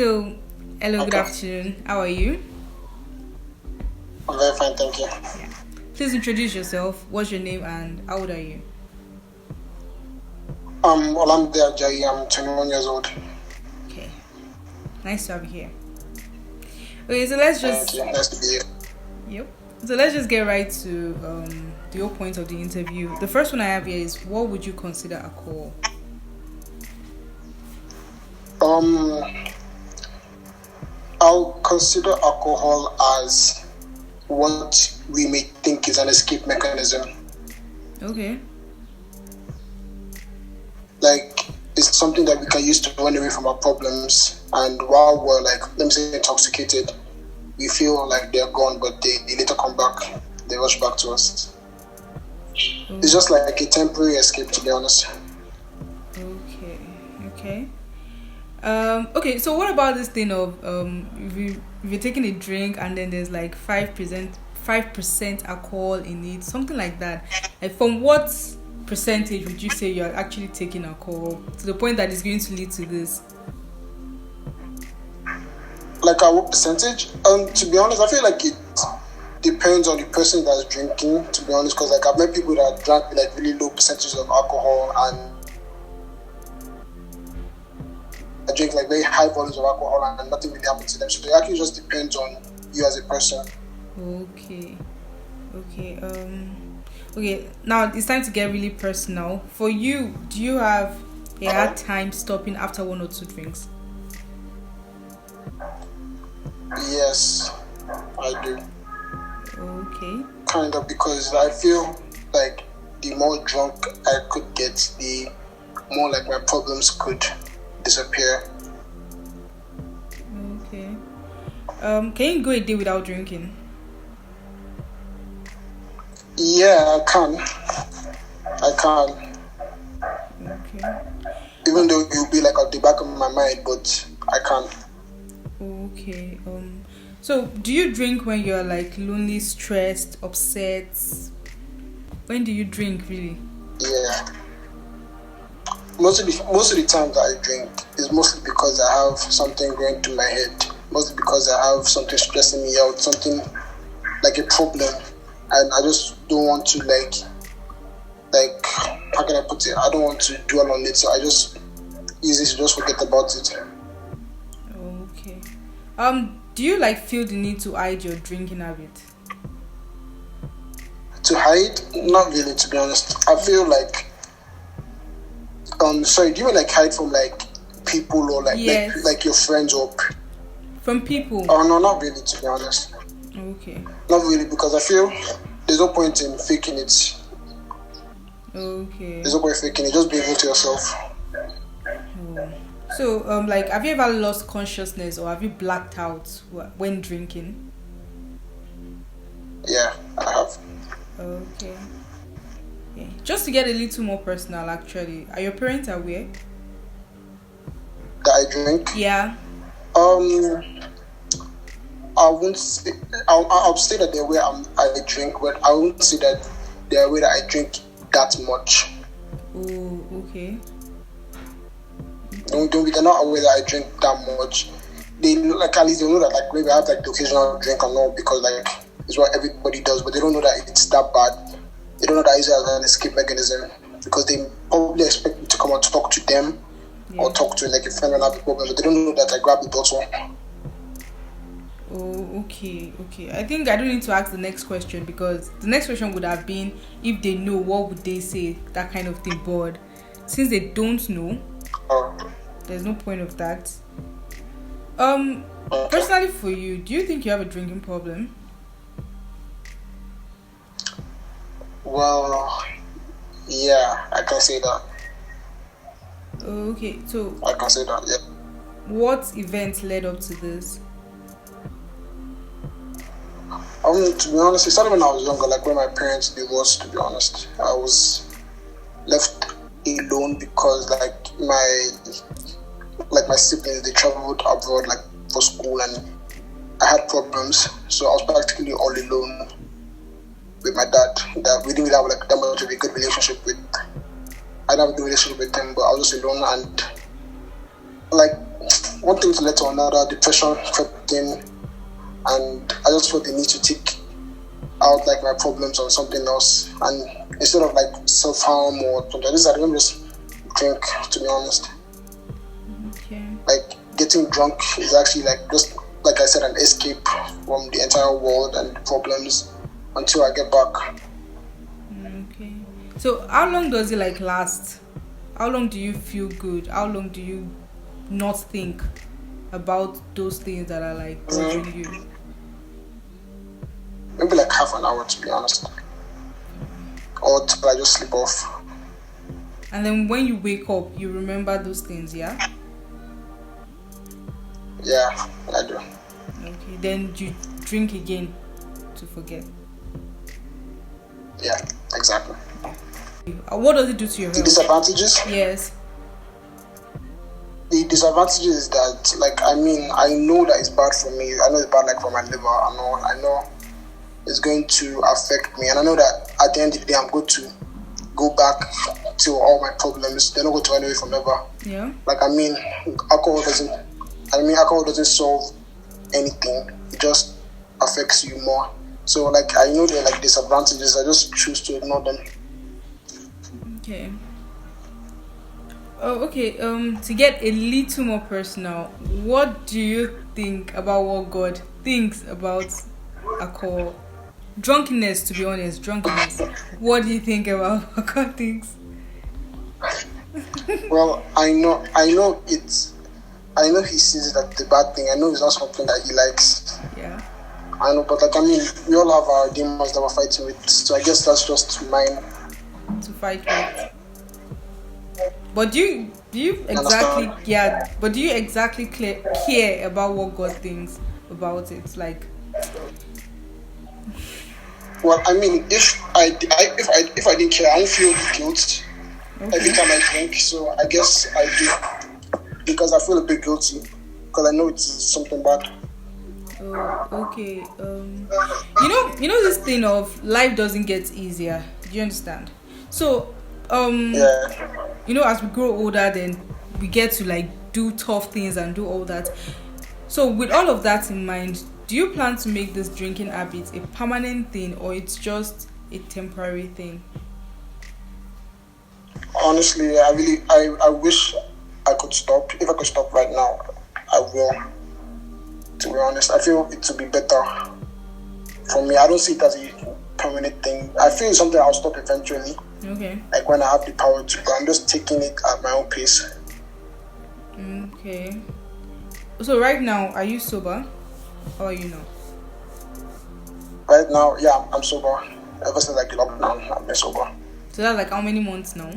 So, hello, good Okay. afternoon. How are you? I'm very fine, thank you. Yeah. Please introduce yourself. What's your name and how old are you? Olamide Ajayi, I'm 21 years old. Okay. Nice to have you here. Okay, so let's Thank just you. Nice to be here. yep. So let's just get right to the whole point of the interview. The first one I have here is what would you consider alcohol? Um, I'll consider alcohol as what we may think is an escape mechanism. Okay. Like, it's something that we can use to run away from our problems. And while we're let me say, intoxicated, we feel like they're gone, but they later come back. They rush back to us. It's just like a temporary escape, to be honest. Okay. Okay, so what about this thing of if you're taking a drink and then there's like 5% alcohol in it, something like that. Like from what percentage would you say you're actually taking alcohol to the point that it's going to lead to this? Like at what percentage? To be honest, I feel like it depends on the person that's drinking, to be honest, because I've met people that drank with like really low percentages of alcohol and drink like very high volumes of alcohol and nothing really happens to them. So it actually just depends on you as a person. Okay. Okay, now it's time to get really personal. For you, do you have a hard time stopping after one or two drinks? Yes, I do. Okay. Kind of, because I feel like the more drunk I could get, the more like my problems could disappear. Okay. Can you go a day without drinking? Yeah, I can. Okay. Even though it will be like at the back of my mind, but I can. Okay. So do you drink when you're like lonely, stressed, upset? When do you drink really? Yeah. Most of the times I drink is mostly because I have something going through my head. Mostly because I have something stressing me out, something like a problem, and I just don't want to like how can I put it? I don't want to dwell on it, so I just use it to just forget about it. Okay. Do you like feel the need to hide your drinking habit? To hide? Not really, to be honest. I feel like sorry, do you mean like hide from like people or Yes. like your friends or From people? Oh no, not really, to be honest. Okay. Not really, because I feel there's no point in faking it. Okay. There's no point in faking it. Just be able to yourself. So, like, have you ever lost consciousness or have you blacked out when drinking? Yeah, I have. Okay. Just to get a little more personal, actually, are your parents aware? That I drink? Yeah. I won't say, I'll say that they're aware I drink, but I won't say that they're aware that I drink that much. Oh, okay. They're not aware that I drink that much. They know, like, at least they know that like maybe I have like the occasional drink or not, because like it's what everybody does, but they don't know that it's that bad. They don't know that it's an escape mechanism, because they probably expect me to come and talk to them or talk to like a friend and have a problem, but they don't know that I grab the bottle. Oh, okay. I think I don't need to ask the next question, because the next question would have been if they know, what would they say, that kind of thing. But since they don't know, there's no point of that. Personally for you, do you think you have a drinking problem? Well, yeah, I can say that. Okay, so I can say that, yeah. what events led up to this? To be honest, it started when I was younger, like when my parents divorced, to be honest. I was left alone because like my siblings, they traveled abroad like for school, and I had problems, so I was practically all alone with my dad. That we didn't really have like that much of a good relationship with. I didn't have a good relationship with him, but I was just alone, and like one thing to led to another. Depression crept in, and I just felt the need to take out like my problems on something else. And instead of like self harm or something, I didn't just drink. To be honest, Okay. like getting drunk is actually like just like I said, an escape from the entire world and problems until I get back. Okay. So how long does it like last? How long do you feel good? How long do you not think about those things that are like bothering you? Maybe like half an hour, to be honest, or till I just sleep off. And then when you wake up, you remember those things, yeah? Yeah, I do. Okay. Then you drink again to forget. Yeah, exactly. What does it do to your The health? disadvantages. Yes. The disadvantages is that, like, I mean, I know that it's bad for me. I know it's bad, like, for my liver. I know it's going to affect me, and I know that at the end of the day, I'm going to go back to all my problems. They're not going to run away from ever. Yeah. Like, I mean, alcohol doesn't solve anything. It just affects you more. So, like, I know there are like disadvantages. I just choose to ignore them. Okay. Oh, okay. To get a little more personal, what do you think about what God thinks about alcohol? Drunkenness, to be honest, drunkenness. What do you think about what God thinks? Well, I know he sees that the bad thing. I know it's not something that he likes. Yeah. I know, but like, I mean, we all have our demons that we're fighting with. So I guess that's just mine. To fight with. But do you exactly But do you exactly care about what God thinks about it? Like, Well, I mean, if I didn't care, I won't feel guilt every time I drink. So I guess I do, because I feel a bit guilty because I know it's something bad. oh, okay. You know this thing of life doesn't get easier. Do you understand? So, Yeah. you know, as we grow older, then we get to like do tough things and do all that. So with all of that in mind, do you plan to make this drinking habit a permanent thing, or it's just a temporary thing? Honestly, I wish I could stop. If I could stop right now, I will. To be honest, I feel it to be better for me. I don't see it as a permanent thing. I feel it's something I'll stop eventually. Okay. Like when I have the power to, but I'm just taking it at my own pace. Okay. So right now, are you sober? How are you now? Right now, yeah, I'm sober. Ever since like the lockdown, I've been sober. So that's like how many months now?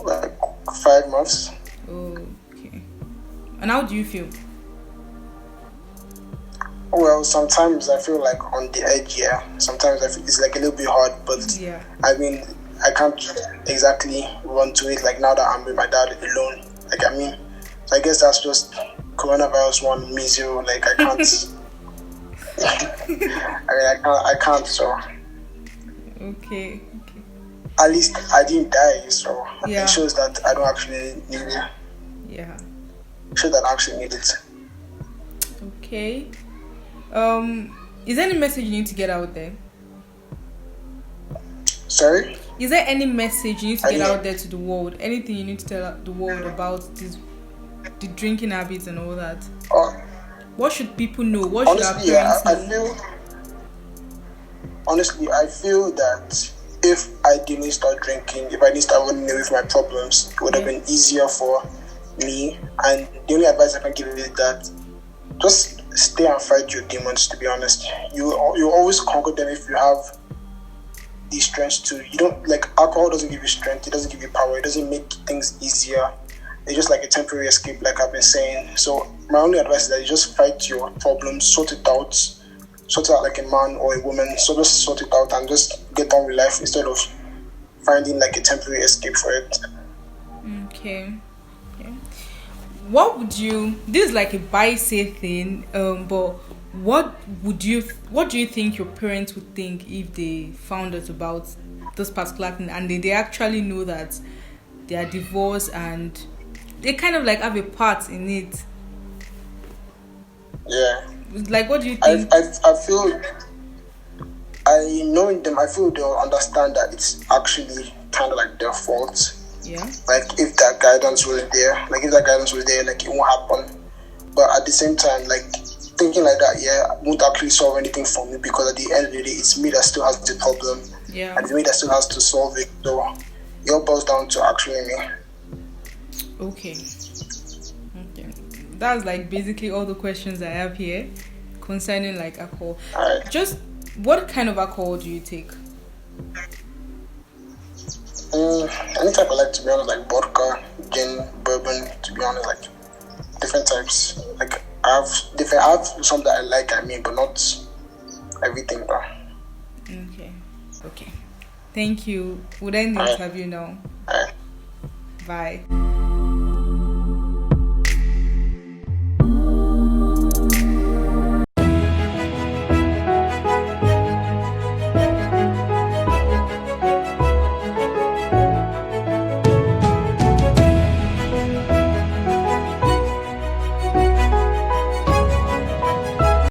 Like 5 months. Okay. And how do you feel? Well, sometimes I feel like on the edge, yeah. Sometimes I feel it's like a little bit hard, but Yeah. I mean, I can't exactly run to it like now that I'm with my dad alone. Like, I mean, so I guess that's just coronavirus 1, me 0. Like, I can't. I can't. So Okay. at least I didn't die. So Yeah. it shows that I don't actually need it. Yeah. It shows that I actually need it. Okay. Is there any message you need to get out there? Sorry? Is there any message you need to get Yeah. out there to the world? Anything you need to tell the world about the drinking habits and all that? What should people know? What should our Honestly, parents I know? feel that if I didn't start drinking, if I didn't start running away from my problems, it would have been easier for me. And the only advice I can give is that just stay and fight your demons. To be honest, you always conquer them if you have the strength to. You don't, like, alcohol doesn't give you strength. It doesn't give you power. It doesn't make things easier. It's just like a temporary escape, like I've been saying. So my only advice is that you just fight your problems, sort it out like a man or a woman. So just sort it out and just get on with life instead of finding like a temporary escape for it. Okay. What would you? This is like a buy-say thing. But what do you think your parents would think if they found out about this particular thing and they actually know that they are divorced and they kind of like have a part in it. Yeah. Like, what do you I, think? I feel, knowing them, I feel they'll understand that it's actually kind of like their fault. Yeah. Like, if that guidance was there, like, it won't happen. But at the same time, like, thinking like that, won't actually solve anything for me, because at the end of the day, it's me that still has the problem. Yeah. And it's me that still has to solve it. So it all boils down to actually me. Okay. That's like basically all the questions I have here concerning like alcohol. Alright. Just what kind of alcohol do you take? Any type I like, to be honest, like vodka, gin, bourbon, to be honest, like different types. Like I have some that I like, but not everything, bro. Okay. Thank you. We'll end the interview now. Alright. Bye.